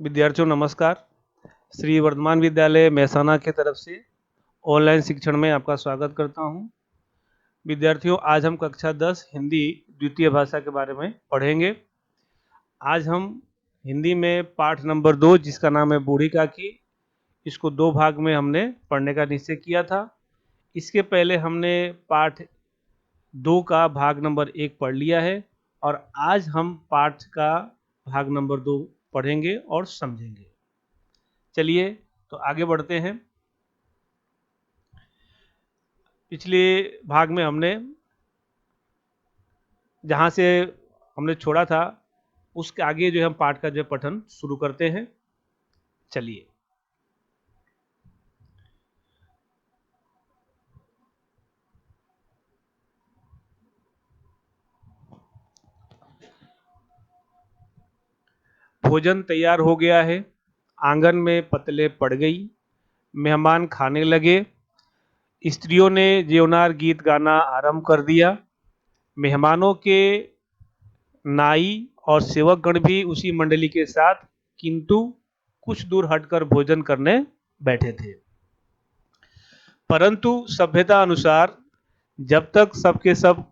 विद्यार्थियों नमस्कार। श्री वर्धमान विद्यालय मेहसाना की तरफ से ऑनलाइन शिक्षण में आपका स्वागत करता हूं। विद्यार्थियों, आज हम कक्षा 10 हिंदी द्वितीय भाषा के बारे में पढ़ेंगे। आज हम हिंदी में पाठ नंबर 2 जिसका नाम है बूढ़ी काकी, इसको 2 भाग में हमने पढ़ने का निश्चय किया था। इसके पहले हमने पाठ 2 का भाग नंबर 1 पढ़ लिया है और आज हम पाठ का भाग नंबर 2 पढ़ेंगे और समझेंगे। चलिए तो आगे बढ़ते हैं। पिछले भाग में हमने जहाँ से हमने छोड़ा था उसके आगे जो हम पाठ का जो पठन शुरू करते हैं। चलिए। भोजन तैयार हो गया है, आंगन में पतले पड़ गई, मेहमान खाने लगे। स्त्रियों ने जेवनार गीत गाना आरंभ कर दिया। मेहमानों के नाई और सेवकगण भी उसी मंडली के साथ किंतु कुछ दूर हटकर भोजन करने बैठे थे। परंतु सभ्यता अनुसार जब तक सबके सब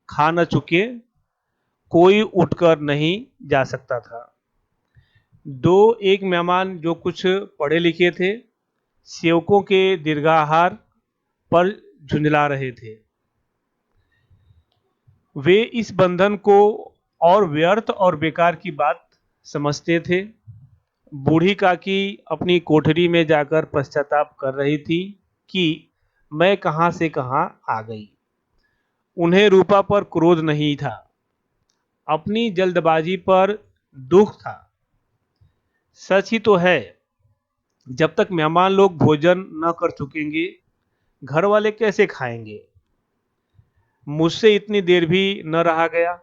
खा न चुके कोई उठकर नहीं जा सकता था। दो एक मेहमान जो कुछ पढ़े लिखे थे सेवकों के दीर्घाहार पर झुंझला रहे थे। वे इस बंधन को और व्यर्थ और बेकार की बात समझते थे। बूढ़ी काकी अपनी कोठरी में जाकर पश्चाताप कर रही थी कि मैं कहां से कहां आ गई। उन्हें रूपा पर क्रोध नहीं था, अपनी जल्दबाजी पर दुख था। सच ही तो है, जब तक मेहमान लोग भोजन न कर चुकेंगे घर वाले कैसे खाएंगे। मुझसे इतनी देर भी न रहा गया।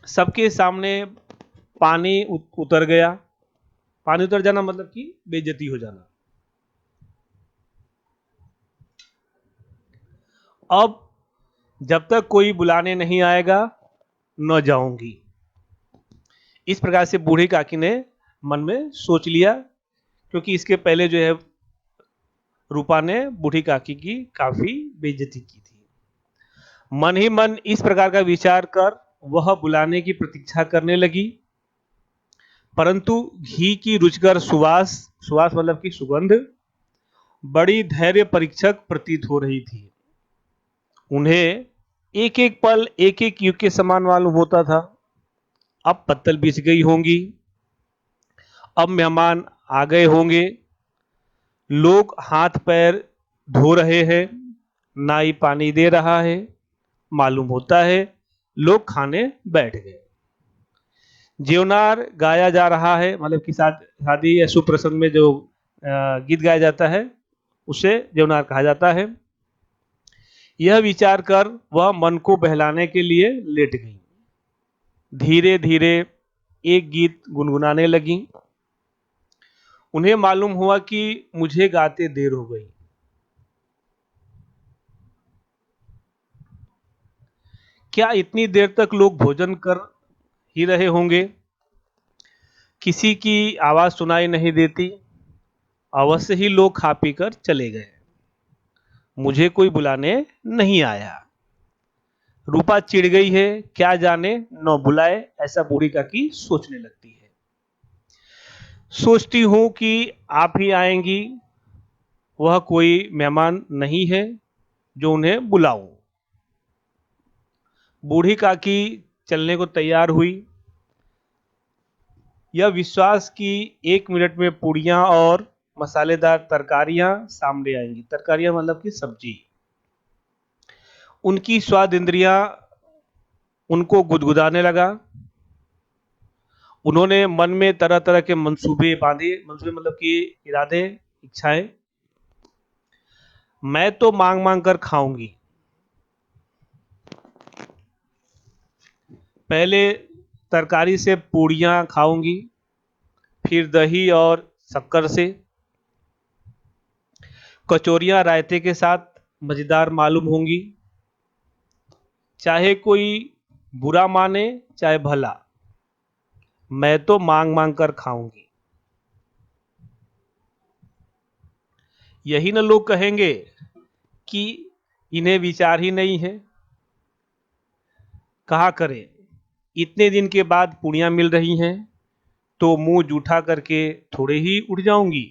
सबके सामने पानी उतर गया। पानी उतर जाना मतलब कि बेइज्जती हो जाना। अब जब तक कोई बुलाने नहीं आएगा न जाऊंगी। इस प्रकार से बूढ़ी काकी ने मन में सोच लिया, क्योंकि इसके पहले जो है रूपा ने बूढ़ी काकी की काफी बेइज्जती की थी। मन ही मन इस प्रकार का विचार कर वह बुलाने की प्रतीक्षा करने लगी, परंतु घी की रुचिकर सुवास सुवास मतलब की सुगंध बड़ी धैर्य परीक्षक प्रतीत हो रही थी। उन्हें एक एक पल एक एक युग के समान मालूम होता था। अब पत्तल बिछ गई होंगी, अब मेहमान आ गए होंगे, लोग हाथ पैर धो रहे हैं, नाई पानी दे रहा है, मालूम होता है लोग खाने बैठ गए। जेवनार गाया जा रहा है, मतलब कि शादी या शुभ प्रसंग में जो गीत गाया जाता है उसे जेवनार कहा जाता है। यह विचार कर वह मन को बहलाने के लिए लेट गई। धीरे धीरे एक गीत गुनगुनाने लगी। उन्हें मालूम हुआ कि मुझे गाते देर हो गई। क्या इतनी देर तक लोग भोजन कर ही रहे होंगे? किसी की आवाज सुनाई नहीं देती। अवश्य ही लोग खा पी कर चले गए। मुझे कोई बुलाने नहीं आया। रूपा चिढ़ गई है, क्या जाने न बुलाए, ऐसा बूढ़ी काकी सोचने लगती है। सोचती हूं कि आप ही आएंगी, वह कोई मेहमान नहीं है जो उन्हें बुलाऊं। बूढ़ी काकी चलने को तैयार हुई। यह विश्वास कि 1 मिनट में पूड़ियां और मसालेदार तरकारियां सामने आएंगी। तरकारियां मतलब कि सब्जी। उनकी स्वाद इंद्रियां उनको गुदगुदाने लगा। उन्होंने मन में तरह तरह के मंसूबे बांधे। मंसूबे मतलब कि इरादे, इच्छाएं। मैं तो मांग मांग कर खाऊंगी। पहले तरकारी से पूड़ियां खाऊंगी, फिर दही और शक्कर से। कचौरियां रायते के साथ मजेदार मालूम होंगी। चाहे कोई बुरा माने चाहे भला, मैं तो मांग मांग कर खाऊंगी। यही ना लोग कहेंगे कि इन्हें विचार ही नहीं है। कहा करें, इतने दिन के बाद पुड़ियां मिल रही हैं तो मुंह जूठा करके थोड़े ही उठ जाऊंगी,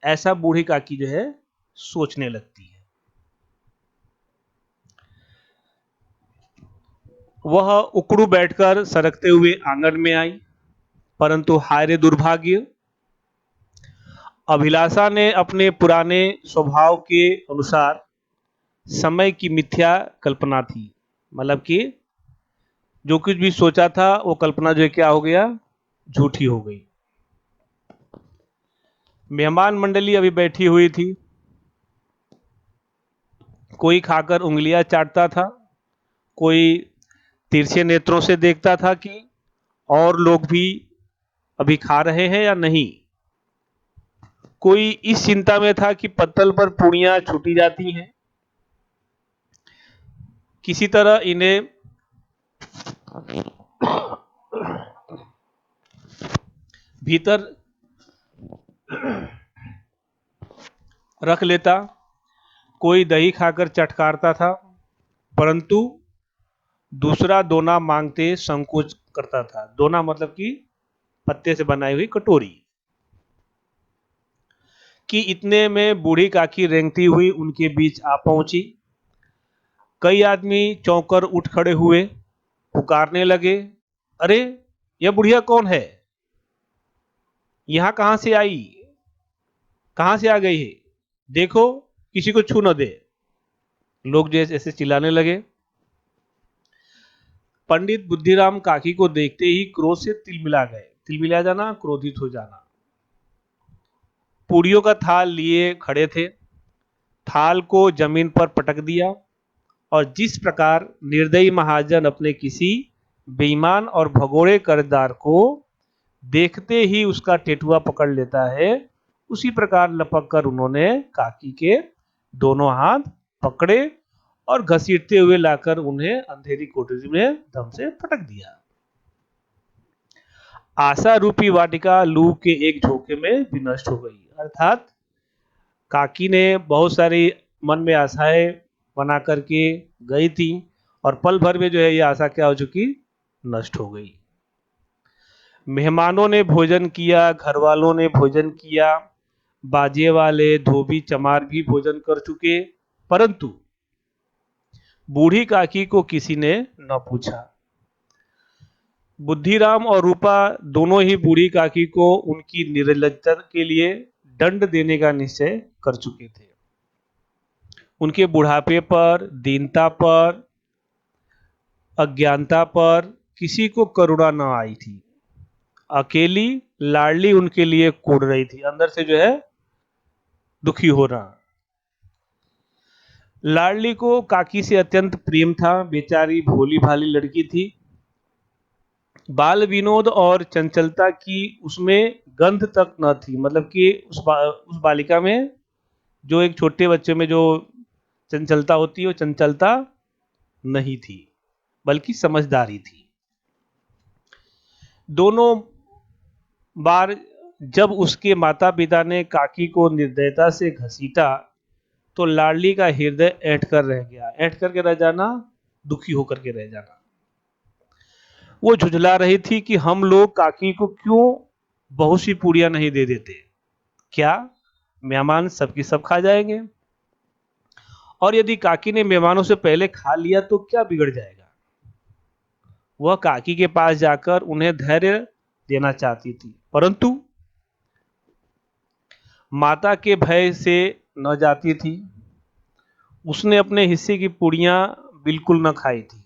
ऐसा बूढ़ी काकी जो है सोचने लगती है। वह उकड़ू बैठकर सरकते हुए आंगन में आई, परंतु हाय रे दुर्भाग्य, अभिलाषा ने अपने पुराने स्वभाव के अनुसार समय की मिथ्या कल्पना थी। मतलब कि जो कुछ भी सोचा था वो कल्पना जो है क्या हो गया, झूठी हो गई। मेहमान मंडली अभी बैठी हुई थी। कोई खाकर उंगलियां चाटता था, कोई तिरछे नेत्रों से देखता था कि और लोग भी अभी खा रहे हैं या नहीं। कोई इस चिंता में था कि पत्तल पर पूड़ियां छूटी जाती हैं, किसी तरह इन्हें भीतर रख लेता। कोई दही खाकर चटकारता था, परंतु दूसरा दोना मांगते संकोच करता था। दोना मतलब कि पत्ते से बनाई हुई कटोरी। कि इतने में बूढ़ी काकी रेंगती हुई उनके बीच आ पहुंची। कई आदमी चौंकर उठ खड़े हुए, पुकारने लगे, अरे यह बुढ़िया कौन है, यहां कहां से आई, कहां से आ गई है, देखो किसी को छू न दे। लोग जैसे ऐसे चिल्लाने लगे। पंडित बुद्धिराम काकी को देखते ही क्रोध से तिलमिला गए। तिलमिला जाना, क्रोधित हो जाना। पूड़ियों का थाल लिए खड़े थे, थाल को जमीन पर पटक दिया और जिस प्रकार निर्दयी महाजन अपने किसी बेईमान और भगोड़े कर्जदार को देखते ही उसका टेटुआ पकड़ लेता है, उसी प्रकार लपक कर उन्होंने काकी के दोनों हाथ पकड़े और घसीटते हुए लाकर उन्हें अंधेरी कोठरी में दम से पटक दिया। आशा रूपी वाटिका लू के एक झोंके में विनष्ट हो गई। अर्थात काकी ने बहुत सारी मन में आशाएं बना करके गई थी और पल भर में जो है ये आशा क्या हो चुकी, नष्ट हो गई। मेहमानों ने भोजन किया, घर वालों ने भोजन किया, बाजे वाले धोबी चमार भी भोजन कर चुके, परंतु बूढ़ी काकी को किसी ने न पूछा। बुद्धिराम और रूपा दोनों ही बूढ़ी काकी को उनकी निर्लजता के लिए दंड देने का निश्चय कर चुके थे। उनके बुढ़ापे पर, दीनता पर, अज्ञानता पर किसी को करुणा न आई थी। अकेली लाडली उनके लिए कूद रही थी, अंदर से जो है दुखी हो रहा। लाडली को काकी से अत्यंत प्रेम था। बेचारी भोली भाली लड़की थी। बाल विनोद और चंचलता की उसमें गंध तक न थी। मतलब कि उस बालिका में, जो एक छोटे बच्चे में जो चंचलता होती है, वो चंचलता नहीं थी, बल्कि समझदारी थी। दोनों बार जब उसके माता पिता ने काकी को निर्दयता से घसीटा तो लाडली का हृदय ऐंठ कर रह गया। ऐंठ करके रह जाना, दुखी होकर के रह जाना। वो झुझला रही थी कि हम लोग काकी को क्यों बहुत सी पूड़ियां नहीं दे देते, क्या मेहमान सबकी सब खा जाएंगे, और यदि काकी ने मेहमानों से पहले खा लिया तो क्या बिगड़ जाएगा। वह काकी के पास जाकर उन्हें धैर्य देना चाहती थी, परंतु माता के भय से न जाती थी। उसने अपने हिस्से की पूड़ियां बिल्कुल न खाई थी।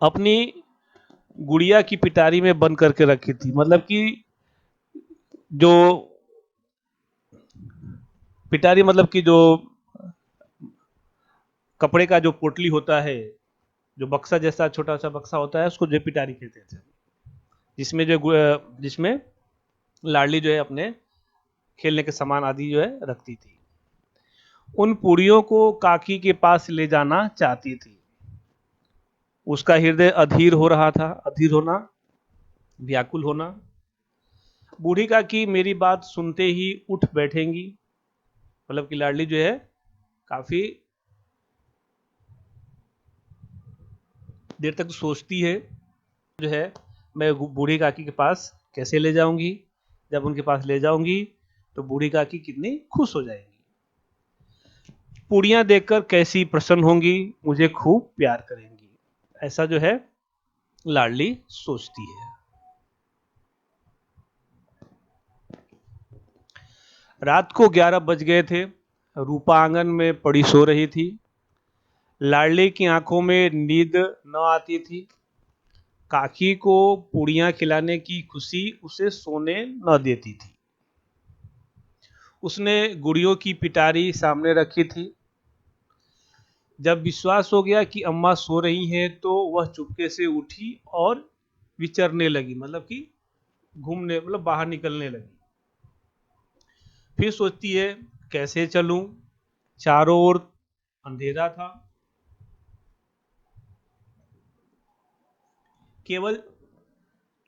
अपनी गुड़िया की पिटारी में बंद करके रखी थी। मतलब कि जो पिटारी मतलब कि जो कपड़े का जो पोटली होता है, जो बक्सा जैसा छोटा सा बक्सा होता है, उसको जो पिटारी कहते थे, जिसमें लाडली जो है अपने खेलने के सामान आदि जो है रखती थी। उन पूड़ियों को काकी के पास ले जाना चाहती थी। उसका हृदय अधीर हो रहा था, अधीर होना, व्याकुल होना। बूढ़ी काकी मेरी बात सुनते ही उठ बैठेंगी, मतलब कि लाडली जो है काफी देर तक सोचती है, जो है मैं बूढ़ी काकी के पास कैसे ले जाऊंगी, जब उनके पास ले जाऊंगी तो बूढ़ी काकी कितनी खुश हो जाएंगी, पूड़ियां देखकर कैसी प्रसन्न होंगी, मुझे खूब प्यार करेंगी, ऐसा जो है लाडली सोचती है। रात को 11 बज गए थे। रूपा आंगन में पड़ी सो रही थी। लाडली की आंखों में नींद न आती थी। काकी को पूड़ियां खिलाने की खुशी उसे सोने न देती थी। उसने गुड़ियों की पिटारी सामने रखी थी। जब विश्वास हो गया कि अम्मा सो रही हैं तो वह चुपके से उठी और विचरने लगी, मतलब कि घूमने, मतलब बाहर निकलने लगी। फिर सोचती है कैसे चलूं, चारों ओर अंधेरा था, केवल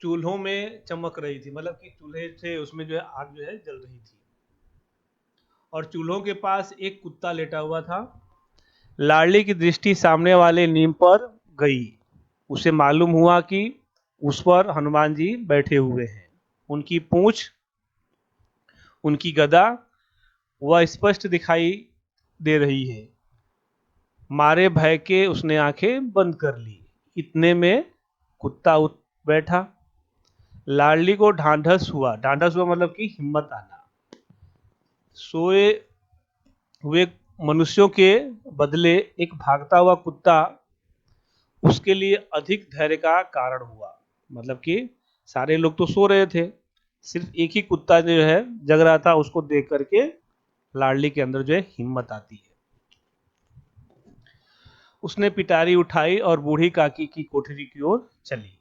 चूल्हों में चमक रही थी, मतलब कि चूल्हे थे उसमें जो है आग जो है जल रही थी, और चूल्हों के पास एक कुत्ता लेटा हुआ था। लाडली की दृष्टि सामने वाले नीम पर गई। उसे मालूम हुआ कि उस पर हनुमान जी बैठे हुए हैं। उनकी पूंछ, उनकी गदा वह स्पष्ट दिखाई दे रही है। मारे भय के उसने आंखें बंद कर ली। इतने में कुत्ता उठ बैठा। लाडली को ढांढस हुआ, ढांढस हुआ मतलब कि हिम्मत आना। सोए हुए मनुष्यों के बदले एक भागता हुआ कुत्ता उसके लिए अधिक धैर्य का कारण हुआ। मतलब कि सारे लोग तो सो रहे थे, सिर्फ एक ही कुत्ता जो है जग रहा था, उसको देख करके लाडली के अंदर जो है हिम्मत आती है। उसने पिटारी उठाई और बूढ़ी काकी की कोठरी की ओर चली।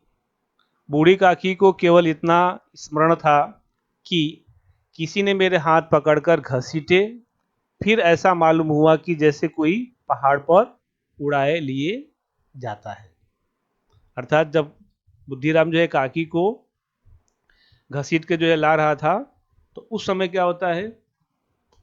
बूढ़ी काकी को केवल इतना स्मरण था कि किसी ने मेरे हाथ पकड़कर घसीटे, फिर ऐसा मालूम हुआ कि जैसे कोई पहाड़ पर उड़ाए लिए जाता है। अर्थात जब बुद्धिराम जो है काकी को घसीट के जो है ला रहा था, तो उस समय क्या होता है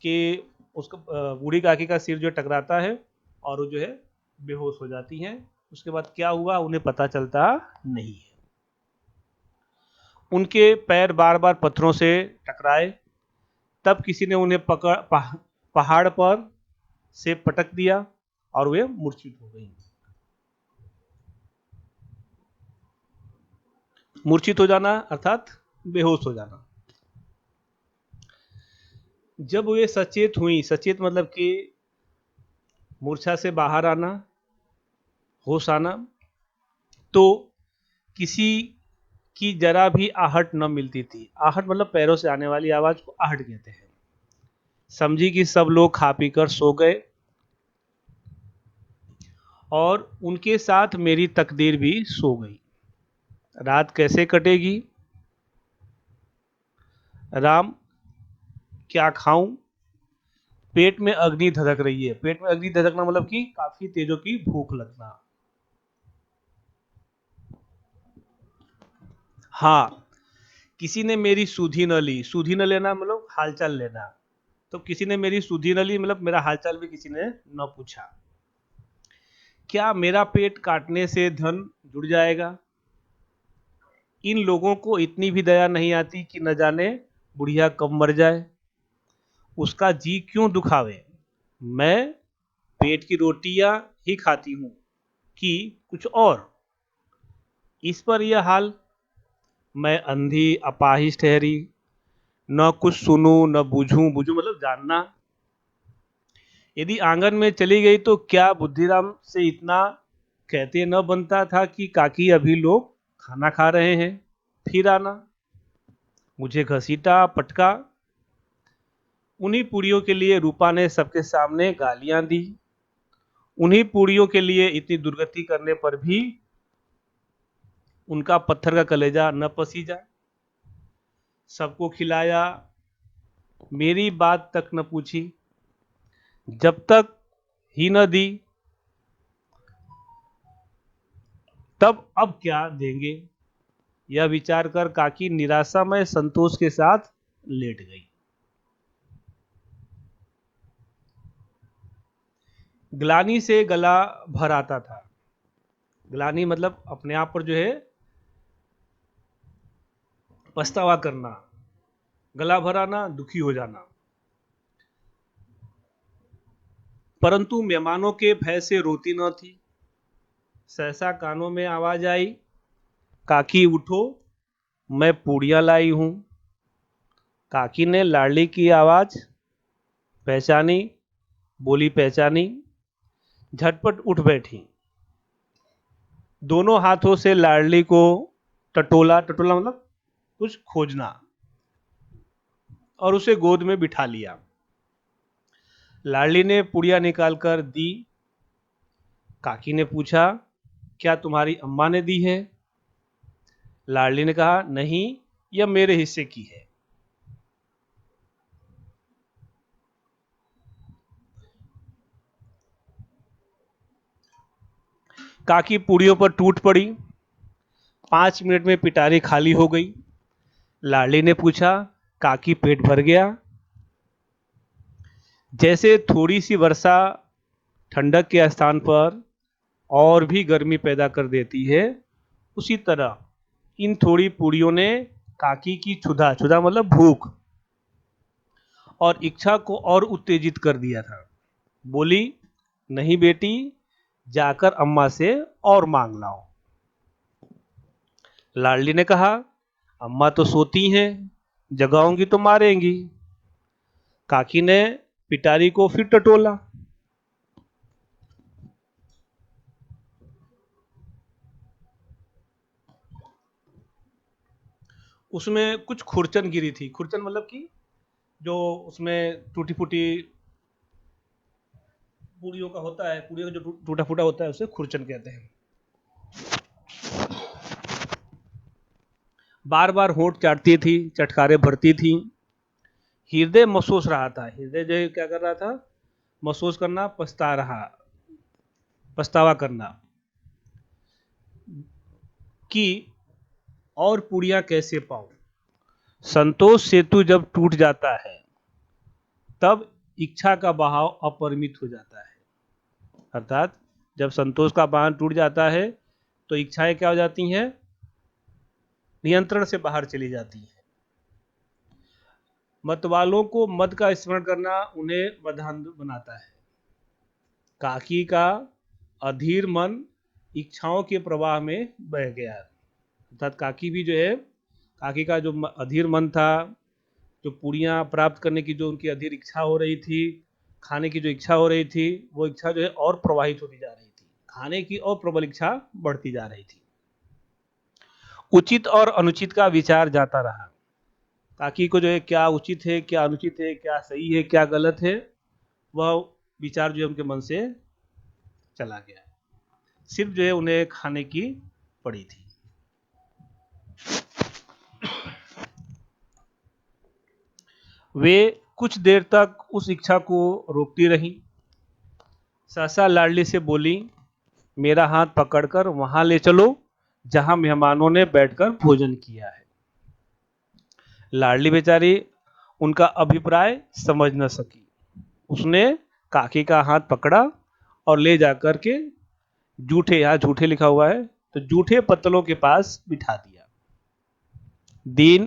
कि उसको बूढ़ी काकी का सिर जो टकराता है और वो जो है बेहोश हो जाती हैं। उसके बाद क्या हुआ उन्हें पता चलता नहीं है। उनके पैर बार बार पत्थरों से टकराए, तब किसी ने उन्हें पहाड़ पर से पटक दिया और वे मूर्छित हो गई। मूर्छित हो जाना अर्थात बेहोश हो जाना। जब वे सचेत हुई, सचेत मतलब कि मूर्छा से बाहर आना, होश आना, तो किसी की जरा भी आहट न मिलती थी। आहट मतलब पैरों से आने वाली आवाज को आहट कहते हैं। समझी कि सब लोग खा पी कर सो गए और उनके साथ मेरी तकदीर भी सो गई। रात कैसे कटेगी, राम क्या खाऊं, पेट में अग्नि धधक रही है। पेट में अग्नि धधकना मतलब कि काफी तेजों की भूख लगना। हाँ, किसी ने मेरी सुधि न ली। सुधि न लेना मतलब हालचाल लेना। तो किसी ने मेरी सुधि न ली मतलब मेरा हालचाल भी किसी ने न पूछा। क्या मेरा पेट काटने से धन जुड़ जाएगा। इन लोगों को इतनी भी दया नहीं आती कि न जाने बुढ़िया कब मर जाए, उसका जी क्यों दुखावे। मैं पेट की रोटियां ही खाती हूं कि कुछ और। इस पर यह हाल, मैं अंधी अपाहिज ठहरी, न कुछ सुनूं न बूझूं। बूझूं मतलब जानना। यदि आंगन में चली गई तो क्या बुद्धिराम से इतना कहते न बनता था कि काकी अभी लोग खाना खा रहे हैं, फिर आना। मुझे घसीटा पटका। उन्हीं पूड़ियों के लिए रूपा ने सबके सामने गालियां दी। उन्हीं पूड़ियों के लिए इतनी दुर्गति करने पर भी उनका पत्थर का कलेजा न पसीजा। सबको खिलाया, मेरी बात तक न पूछी। जब तक ही न दी तब अब क्या देंगे, यह विचार कर काकी निराशामय संतोष के साथ लेट गई। ग्लानि से गला भर आता था। ग्लानि मतलब अपने आप पर जो है पछतावा करना, गला भर आना, दुखी हो जाना। परंतु मेहमानों के भय से रोती न थी। सहसा कानों में आवाज आई, काकी उठो, मैं पूड़ियां लाई हूं। काकी ने लाडली की आवाज पहचानी, बोली पहचानी, झटपट उठ बैठी। दोनों हाथों से लाडली को टटोला, टटोला मतलब कुछ खोजना, और उसे गोद में बिठा लिया। लाडली ने पुड़िया निकालकर दी। काकी ने पूछा, क्या तुम्हारी अम्मा ने दी है? लाडली ने कहा, नहीं, यह मेरे हिस्से की है। काकी पूड़ियों पर टूट पड़ी। 5 मिनट में पिटारी खाली हो गई। लाडली ने पूछा, काकी पेट भर गया? जैसे थोड़ी सी वर्षा ठंडक के स्थान पर और भी गर्मी पैदा कर देती है, उसी तरह इन थोड़ी पूड़ियों ने काकी की क्षुधा, क्षुधा मतलब भूख, और इच्छा को और उत्तेजित कर दिया था। बोली, नहीं बेटी, जाकर अम्मा से और मांग लाओ। लाडली ने कहा, अम्मा तो सोती हैं, जगाऊंगी तो मारेंगी। काकी ने पिटारी को फिर टटोला। उसमें कुछ खुरचन गिरी थी। खुरचन मतलब कि जो उसमें टूटी फूटी पूड़ियों का होता है, पूड़ियों का जो टूटा फूटा होता है उसे खुरचन कहते हैं। बार बार होंठ चाटती थी, चटकारे भरती थी। हृदय महसूस रहा था। हृदय जो क्या कर रहा था? महसूस करना, पछतावा करना कि और पूड़ियां कैसे पाऊं। संतोष सेतु जब टूट जाता है तब इच्छा का बहाव अपरिमित हो जाता है। अर्थात जब संतोष का बांध टूट जाता है तो इच्छाएं क्या हो जाती हैं? नियंत्रण से बाहर चली जाती हैं। मत वालों को मद का स्मरण करना उन्हें मदअंध बनाता है। काकी का अधीर मन इच्छाओं के प्रवाह में बह गया। अर्थात काकी भी जो है, काकी का जो अधीर मन था, जो पूड़ियाँ प्राप्त करने की जो उनकी अधीर इच्छा हो रही थी, खाने की जो इच्छा हो रही थी, वो इच्छा जो है और प्रवाहित होती जा रही थी। खाने की और प्रबल इच्छा बढ़ती जा रही थी। उचित और अनुचित का विचार जाता रहा। काकी को जो है क्या उचित है, क्या अनुचित है, क्या सही है, क्या गलत है, वह विचार जो है उनके मन से चला गया। सिर्फ जो है उन्हें खाने की पड़ी थी। वे कुछ देर तक उस इच्छा को रोकती रहीं। सहसा लाडली से बोली, मेरा हाथ पकड़कर वहां ले चलो जहां मेहमानों ने बैठकर भोजन किया है। लाडली बेचारी उनका अभिप्राय समझ न सकी। उसने काकी का हाथ पकड़ा और ले जाकर के जूठे, यहां जूठे लिखा हुआ है, तो जूठे पत्तलों के पास बिठा दिया। दीन,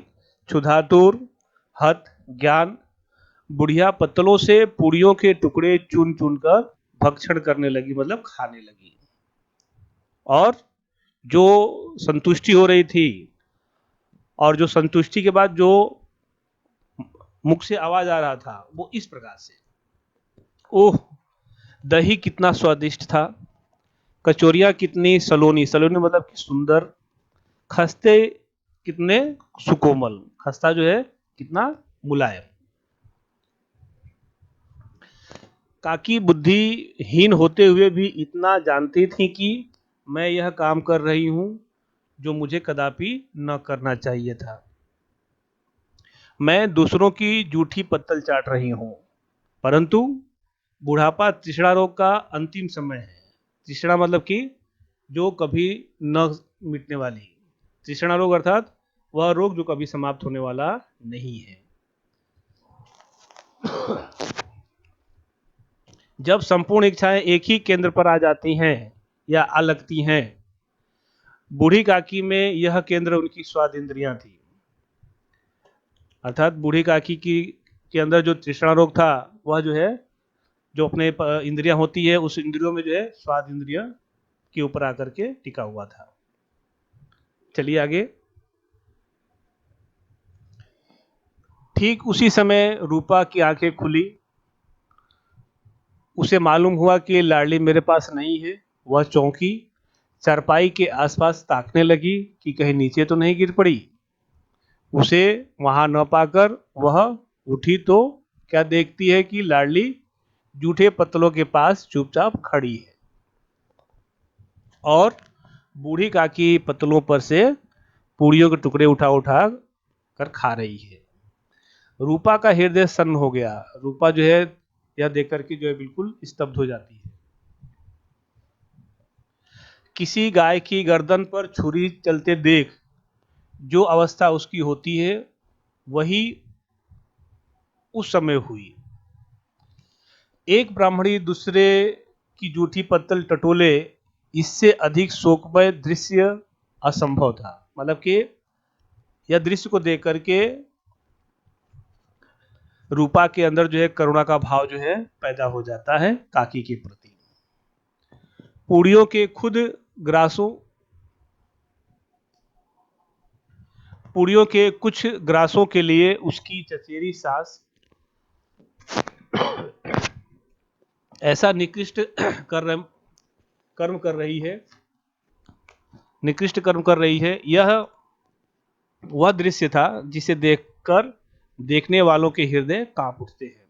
क्षुधातुर, हत, ज्ञान बुढ़िया पत्तलों से पूड़ियों के टुकड़े चुन चुन कर भक्षण करने लगी, मतलब खाने लगी। और जो संतुष्टि हो रही थी, और जो संतुष्टि के बाद जो मुख से आवाज आ रहा था, वो इस प्रकार से, ओह, दही कितना स्वादिष्ट था, कचौरियां कितनी सलोनी, सलोनी मतलब कि सुंदर, खस्ते कितने सुकोमल, खस्ता जो है कितना मुलायम। काकी बुद्धिहीन होते हुए भी इतना जानती थी कि मैं यह काम कर रही हूं जो मुझे कदापि न करना चाहिए था। मैं दूसरों की जूठी पत्तल चाट रही हूं, परंतु बुढ़ापा तृष्णा रोग का अंतिम समय है। तृष्णा मतलब कि जो कभी न मिटने वाली, तृष्णा रोग अर्थात वह रोग जो कभी समाप्त होने वाला नहीं है। जब संपूर्ण इच्छाएं एक ही केंद्र पर आ जाती हैं या आ लगती हैं, बूढ़ी काकी में यह केंद्र उनकी स्वाद इंद्रियां थी। अर्थात बूढ़ी काकी की के अंदर जो तृष्णा रोग था, वह जो है, जो अपने इंद्रियां होती है, उस इंद्रियों में जो है स्वाद इंद्रिया के ऊपर आकर के टिका हुआ था। चलिए आगे। ठीक उसी समय रूपा की आंखें खुली। उसे मालूम हुआ कि लाडली मेरे पास नहीं है। वह चौंकी, चारपाई के आसपास ताकने लगी कि कहीं नीचे तो नहीं गिर पड़ी। उसे वहां न पाकर वह उठी तो क्या देखती है कि लाडली जूठे पत्तलों के पास चुपचाप खड़ी है और बूढ़ी काकी पत्तलों पर से पूड़ियों के टुकड़े उठा उठा कर खा रही है। रूपा का हृदय सन्न हो गया। रूपा जो है यह देख करके जो है बिल्कुल स्तब्ध हो जाती है। किसी गाय की गर्दन पर छुरी चलते देख जो अवस्था उसकी होती है, वही उस समय हुई। एक ब्राह्मणी दूसरे की जूठी पत्तल टटोले, इससे अधिक शोकमय दृश्य असंभव था। मतलब कि यह दृश्य को देख करके रूपा के अंदर जो है करुणा का भाव जो है पैदा हो जाता है काकी के प्रति। पूड़ियों के खुद ग्रासों पूड़ियों के कुछ ग्रासों के लिए उसकी चचेरी सास ऐसा निकृष्ट कर्म कर रही है, निकृष्ट कर्म कर रही है। यह वह दृश्य था जिसे देखकर देखने वालों के हृदय कांप उठते हैं।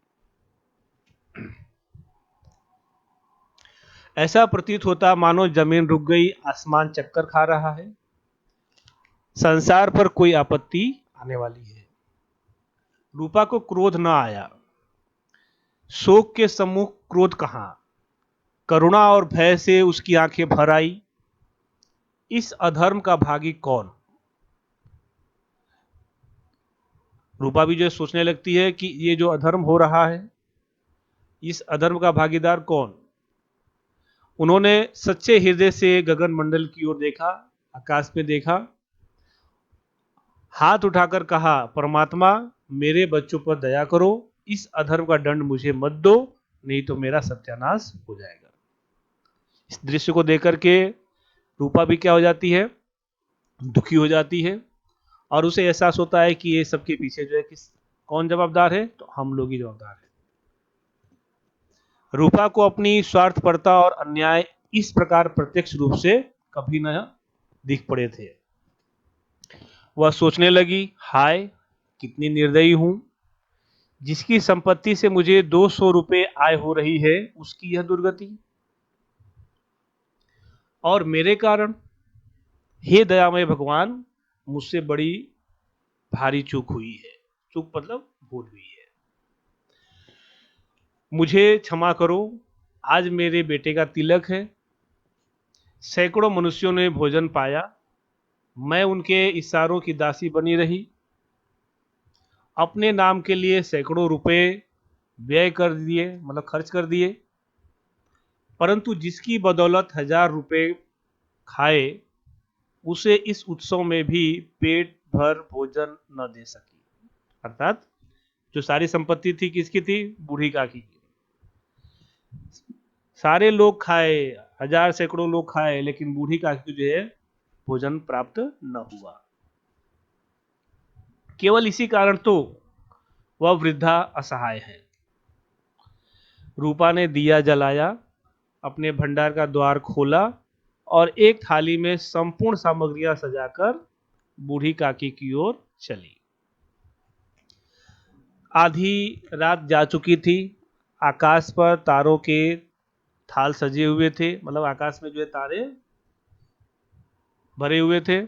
ऐसा प्रतीत होता मानो जमीन रुक गई, आसमान चक्कर खा रहा है, संसार पर कोई आपत्ति आने वाली है। रूपा को क्रोध न आया। शोक के सम्मुख क्रोध कहां, करुणा और भय से उसकी आंखें भर आई। इस अधर्म का भागी कौन। रूपा भी जो सोचने लगती है कि ये जो अधर्म हो रहा है, इस अधर्म का भागीदार कौन। उन्होंने सच्चे हृदय से गगन मंडल की ओर देखा, आकाश में देखा, हाथ उठाकर कहा, परमात्मा मेरे बच्चों पर दया करो, इस अधर्म का दंड मुझे मत दो, नहीं तो मेरा सत्यानाश हो जाएगा। इस दृश्य को देख करके रूपा भी क्या हो जाती है, दुखी हो जाती है और उसे एहसास होता है कि ये सबके पीछे जो है कौन जवाबदार है, तो हम लोग ही जवाबदार है। रूपा को अपनी स्वार्थपरता और अन्याय इस प्रकार प्रत्यक्ष रूप से कभी न दिख पड़े थे। वह सोचने लगी, हाय कितनी निर्दयी हूं, जिसकी संपत्ति से मुझे 200 रुपए आय हो रही है, उसकी यह दुर्गति, और मेरे कारण। हे दयामय भगवान, मुझसे बड़ी भारी चूक हुई है। चूक मतलब भूल हुई है, मुझे क्षमा करो। आज मेरे बेटे का तिलक है, सैकड़ों मनुष्यों ने भोजन पाया, मैं उनके इशारों की दासी बनी रही, अपने नाम के लिए सैकड़ों रुपए व्यय कर दिए, मतलब खर्च कर दिए, परंतु जिसकी बदौलत 1000 रुपए खाए, उसे इस उत्सव में भी पेट भर भोजन न दे सकी। अर्थात जो सारी संपत्ति थी किसकी थी, बूढ़ी काकी की। सारे लोग खाए, 1000 सैकड़ों लोग खाए, लेकिन बूढ़ी काकी जो है भोजन प्राप्त न हुआ। केवल इसी कारण तो वह वृद्धा असहाय है। रूपा ने दिया जलाया, अपने भंडार का द्वार खोला और एक थाली में संपूर्ण सामग्रियां सजाकर बूढ़ी काकी की ओर चली। आधी रात जा चुकी थी, आकाश पर तारों के थाल सजे हुए थे, मतलब आकाश में जो है तारे भरे हुए थे,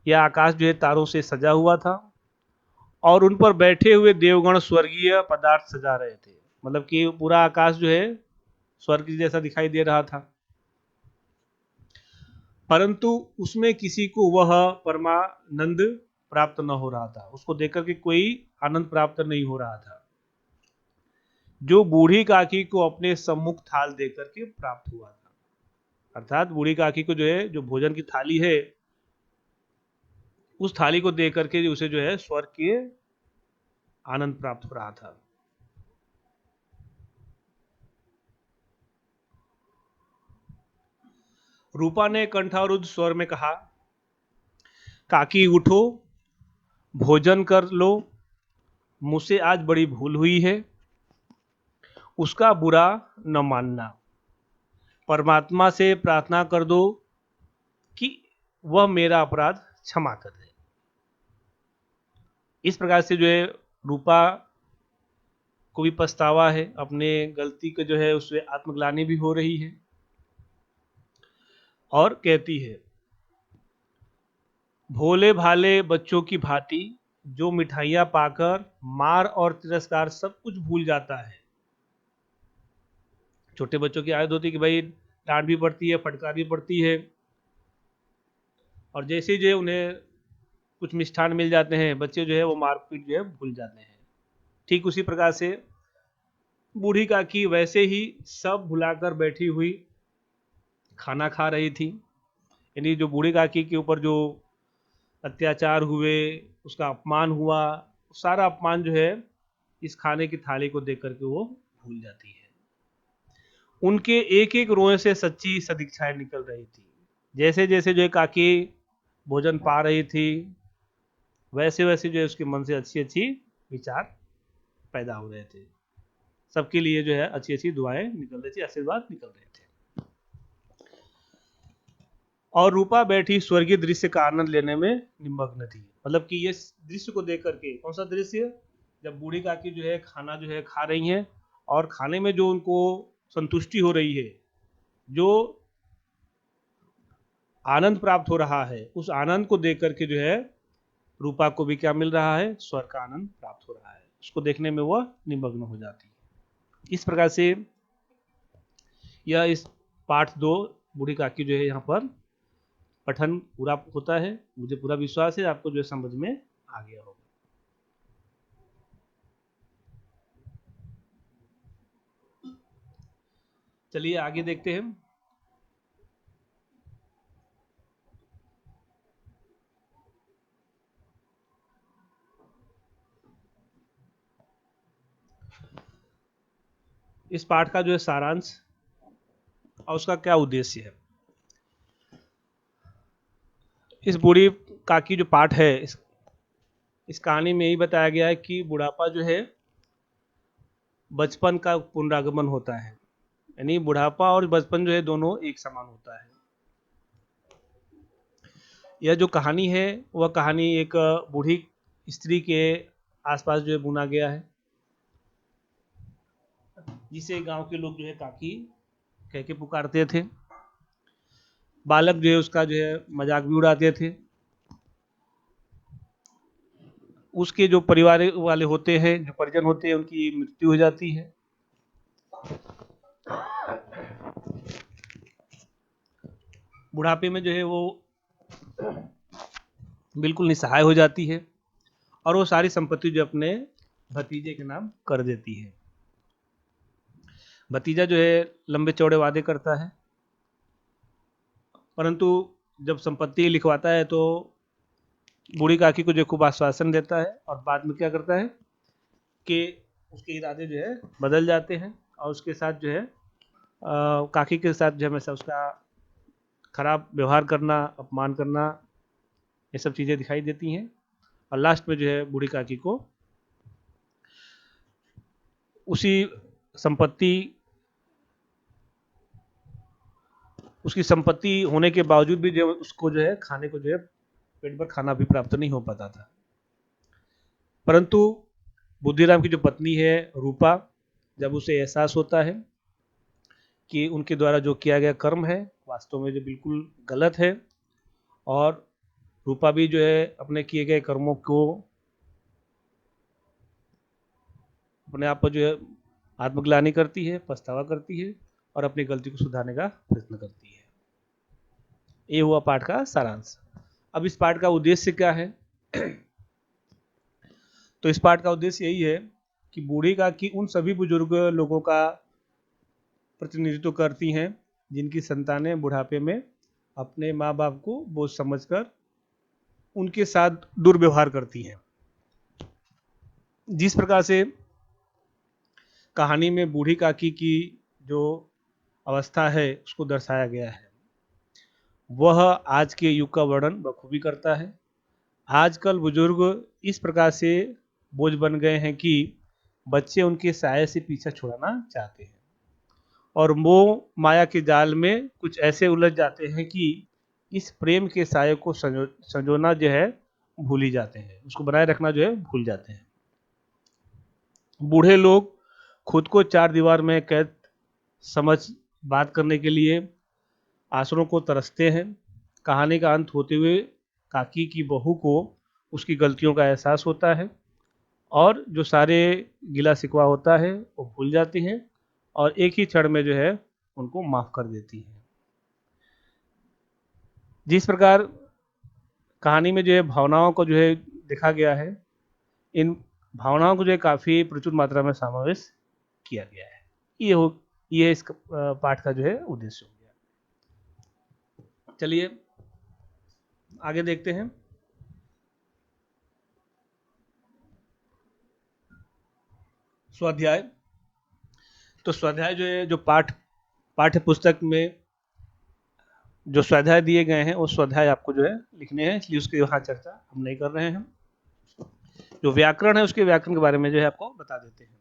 यह आकाश जो है तारों से सजा हुआ था और उन पर बैठे हुए देवगण स्वर्गीय पदार्थ सजा रहे थे। मतलब कि पूरा आकाश जो है स्वर्ग जैसा दिखाई दे रहा था, परंतु उसमें किसी को वह परमानंद प्राप्त न हो रहा था, उसको देखकर के कोई आनंद प्राप्त नहीं हो रहा था, जो बूढ़ी काकी को अपने सम्मुख थाल देकर के प्राप्त हुआ था। अर्थात बूढ़ी काकी को जो है, जो भोजन की थाली है, उस थाली को देख करके उसे जो है स्वर्ग के आनंद प्राप्त हो रहा था। रूपा ने कंठारुद्ध स्वर में कहा, काकी उठो, भोजन कर लो, मुझसे आज बड़ी भूल हुई है, उसका बुरा न मानना। परमात्मा से प्रार्थना कर दो कि वह मेरा अपराध क्षमा कर दे। इस प्रकार से जो है रूपा को भी पछतावा है, अपने गलती के जो है उससे आत्मग्लानि भी हो रही है, और कहती है, भोले भाले बच्चों की भांति जो मिठाइयां पाकर मार और तिरस्कार सब कुछ भूल जाता है। छोटे बच्चों की आदत होती है कि भाई डांट भी पड़ती है, फटकार भी पड़ती है, और जैसे जो है उन्हें कुछ मिष्ठान मिल जाते हैं, बच्चे जो है वो मारपीट जो है भूल जाते हैं। ठीक उसी प्रकार से बूढ़ी काकी वैसे ही सब भुलाकर बैठी हुई खाना खा रही थी। यानी जो बूढ़ी काकी के ऊपर जो अत्याचार हुए, उसका अपमान हुआ, सारा अपमान जो है इस खाने की थाली को देख करके वो भूल जाती है। उनके एक एक रोए से सच्ची सदिच्छाएं निकल रही थी। जैसे जैसे जो काकी भोजन पा रही थी, वैसे वैसे जो है उसके मन से अच्छी अच्छी विचार पैदा हो रहे थे, सबके लिए जो है अच्छी अच्छी दुआएं निकल रही थी, आशीर्वाद निकल रहे थे। और रूपा बैठी स्वर्गीय दृश्य का आनंद लेने में निमग्न थी। मतलब कि ये दृश्य को देख करके, कौन सा दृश्य, जब बूढ़ी काकी जो है खाना जो है खा रही हैं, और खाने में जो उनको संतुष्टि हो रही है, जो आनंद प्राप्त हो रहा है, उस आनंद को देख करके जो है रूपा को भी क्या मिल रहा है, स्वर्ग का आनंद प्राप्त हो रहा है। उसको देखने में वह निमग्न हो जाती है। इस प्रकार से यह इस पाठ 2 बूढ़ी काकी जो है यहाँ पर पठन पूरा होता है। मुझे पूरा विश्वास है आपको जो है समझ में आ गया होगा। चलिए आगे देखते हैं। इस पाठ का जो है सारांश और उसका क्या उद्देश्य है। इस बूढ़ी काकी जो पाठ है, इस कहानी में यही बताया गया है कि बुढ़ापा जो है बचपन का पुनरागमन होता है। यानी बुढ़ापा और बचपन जो है दोनों एक समान होता है। यह जो कहानी है वह कहानी एक बूढ़ी स्त्री के आसपास जो है बुना गया है, जिसे गांव के लोग जो है काकी कह के पुकारते थे। बालक जो है उसका जो है मजाक भी उड़ाते थे। उसके जो परिवार वाले होते हैं, जो परिजन होते हैं, उनकी मृत्यु हो जाती है। बुढ़ापे में जो है वो बिल्कुल निसहाय हो जाती है, और वो सारी संपत्ति जो अपने भतीजे के नाम कर देती है। भतीजा जो है लंबे चौड़े वादे करता है, परंतु जब संपत्ति लिखवाता है तो बूढ़ी काकी को जो खूब आश्वासन देता है, और बाद में क्या करता है कि उसके इरादे जो है बदल जाते हैं, और उसके साथ जो है काकी के साथ जो हमेशा उसका खराब व्यवहार करना, अपमान करना, ये सब चीज़ें दिखाई देती हैं। और लास्ट में जो है बूढ़ी काकी को उसी संपत्ति उसकी संपत्ति होने के बावजूद भी जो उसको जो है खाने को जो है पेट भर खाना भी प्राप्त नहीं हो पाता था। परंतु बुद्धिराम की जो पत्नी है रूपा, जब उसे एहसास होता है कि उनके द्वारा जो किया गया कर्म है वास्तव में जो बिल्कुल गलत है, और रूपा भी जो है अपने किए गए कर्मों को अपने आप पर जो है आत्मग्लानि करती है, पछतावा करती है और अपनी गलती को सुधारने का प्रयत्न करती है। ये हुआ पाठ का सारांश। अब इस पाठ का उद्देश्य क्या है? तो इस पाठ का उद्देश्य यही है कि बूढ़ी काकी उन सभी बुजुर्ग लोगों का प्रतिनिधित्व करती हैं जिनकी संतानें बुढ़ापे में अपने माँ बाप को बोझ समझकर उनके साथ दुर्व्यवहार करती हैं। जिस प्रकार से कहानी में बूढ़ी काकी की जो अवस्था है उसको दर्शाया गया है, वह आज के युग का वर्णन बखूबी करता है। आजकल बुजुर्ग इस प्रकार से बोझ बन गए हैं कि बच्चे उनके साये से पीछा छुड़ाना चाहते हैं और मोह माया के जाल में कुछ ऐसे उलझ जाते हैं कि इस प्रेम के साये को संजोना जो है भूल ही जाते हैं, उसको बनाए रखना जो है भूल जाते हैं। बूढ़े लोग खुद को चार दीवार में कैद समझ बात करने के लिए आसरों को तरसते हैं। कहानी का अंत होते हुए काकी की बहू को उसकी गलतियों का एहसास होता है और जो सारे गिला शिकवा होता है वो भूल जाती हैं और एक ही क्षण में जो है उनको माफ कर देती है। जिस प्रकार कहानी में जो है भावनाओं को जो है देखा गया है, इन भावनाओं को जो है काफ़ी प्रचुर मात्रा में समावेश किया गया है। ये इस पाठ का जो है उद्देश्य हो गया। चलिए आगे देखते हैं। स्वाध्याय। तो स्वाध्याय जो है, जो पाठ्य पुस्तक में जो स्वाध्याय दिए गए हैं वो स्वाध्याय आपको जो है लिखने हैं, इसलिए उसकी यहाँ चर्चा हम नहीं कर रहे हैं। जो व्याकरण है उसके व्याकरण के बारे में जो है आपको बता देते हैं।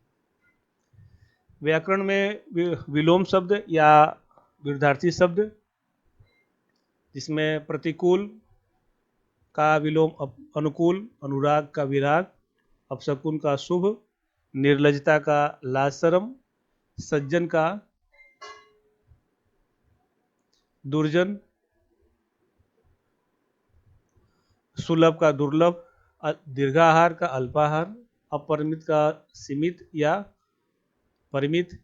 व्याकरण में विलोम शब्द या विरुद्धार्थी शब्द, जिसमें प्रतिकूल का विलोम अनुकूल, अनुराग का विराग, अपशकुन का शुभ, निर्लजता का लाज शर्म, सज्जन का दुर्जन, सुलभ का दुर्लभ, दीर्घाहार का अल्पाहार, अपरिमित का सीमित या परिमित।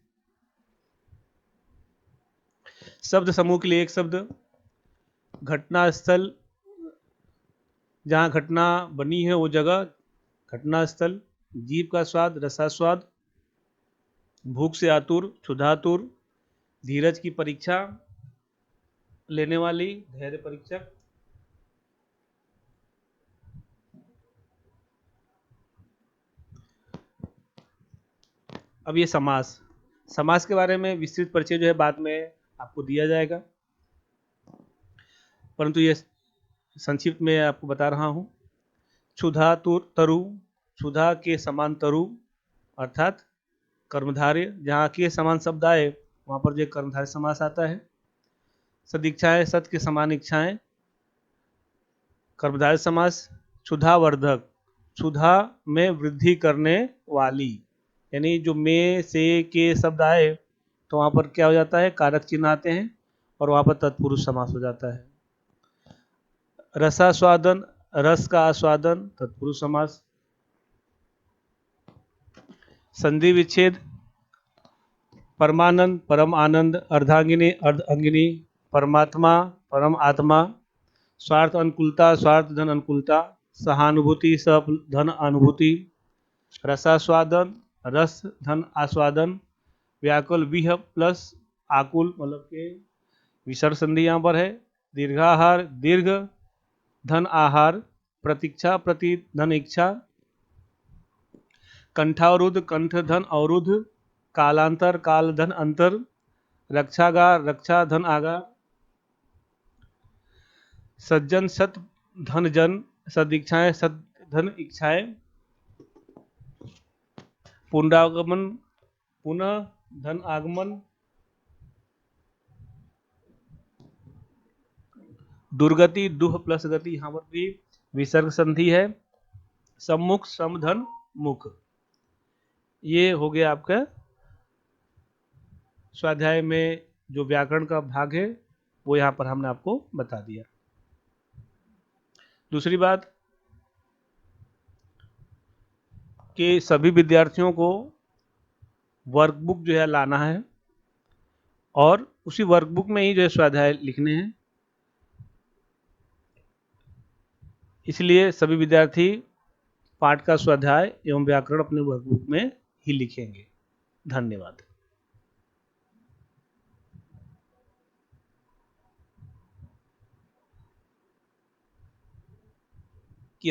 शब्द समूह के लिए एक शब्द। घटना स्थल, जहाँ घटना बनी है वो जगह घटना स्थल। जीभ का स्वाद, रसास्वाद। भूख से आतुर, क्षुधातुर। धीरज की परीक्षा लेने वाली, धैर्य परीक्षक। अब ये समास के बारे में विस्तृत परिचय जो है बाद में आपको दिया जाएगा, परंतु ये संक्षिप्त में आपको बता रहा हूँ। क्षुधा तरु, क्षुधा के समान तरु अर्थात कर्मधारय। जहाँ के समान शब्द आए वहाँ पर जो कर्मधारय समास आता है। सदिच्छाएं, सत के समान इच्छाएं, कर्मधारय समास। क्षुधावर्धक, क्षुधा में वृद्धि करने वाली, यानी जो में से के शब्द आए तो वहाँ पर क्या हो जाता है, कारक चिन्ह आते हैं और वहाँ पर तत्पुरुष समास हो जाता है। रसास्वादन, रस का आस्वादन, तत्पुरुष समास। संधि विच्छेद, परमानंद, परम आनंद, अर्धांगिनी, अर्धांगिनी, परमात्मा, परम आत्मा। स्वार्थ अनुकूलता, स्वार्थ धन अनुकूलता। सहानुभूति, सब धन अनुभूति। रसास्वादन, रस धन आस्वादन। व्याकुल, विह प्लस आकुल, मतलब के विसर्ग संधि यहाँ पर है। दीर्घाहार, दीर्घ धन आहार। प्रतीक्षा, प्रति धन इच्छा। कंठावरुद्ध, कंठ धन अवरुद्ध। कालांतर, काल धन अंतर। रक्षागार, रक्षा धन आगा। सज्जन, सत धन जन। सदिच्छाएं, सद धन इच्छाएं। पुनरागमन, पुनः धन आगमन। दुर्गति, दुह प्लस गति, यहाँ पर भी विसर्ग संधि है। सम्मुख, सम धन मुख। ये हो गया आपका स्वाध्याय में जो व्याकरण का भाग है वो यहाँ पर हमने आपको बता दिया। दूसरी बात कि सभी विद्यार्थियों को वर्कबुक जो है लाना है और उसी वर्कबुक में ही जो है स्वाध्याय लिखने हैं। इसलिए सभी विद्यार्थी पाठ का स्वाध्याय एवं व्याकरण अपने वर्कबुक में ही लिखेंगे। धन्यवाद। कि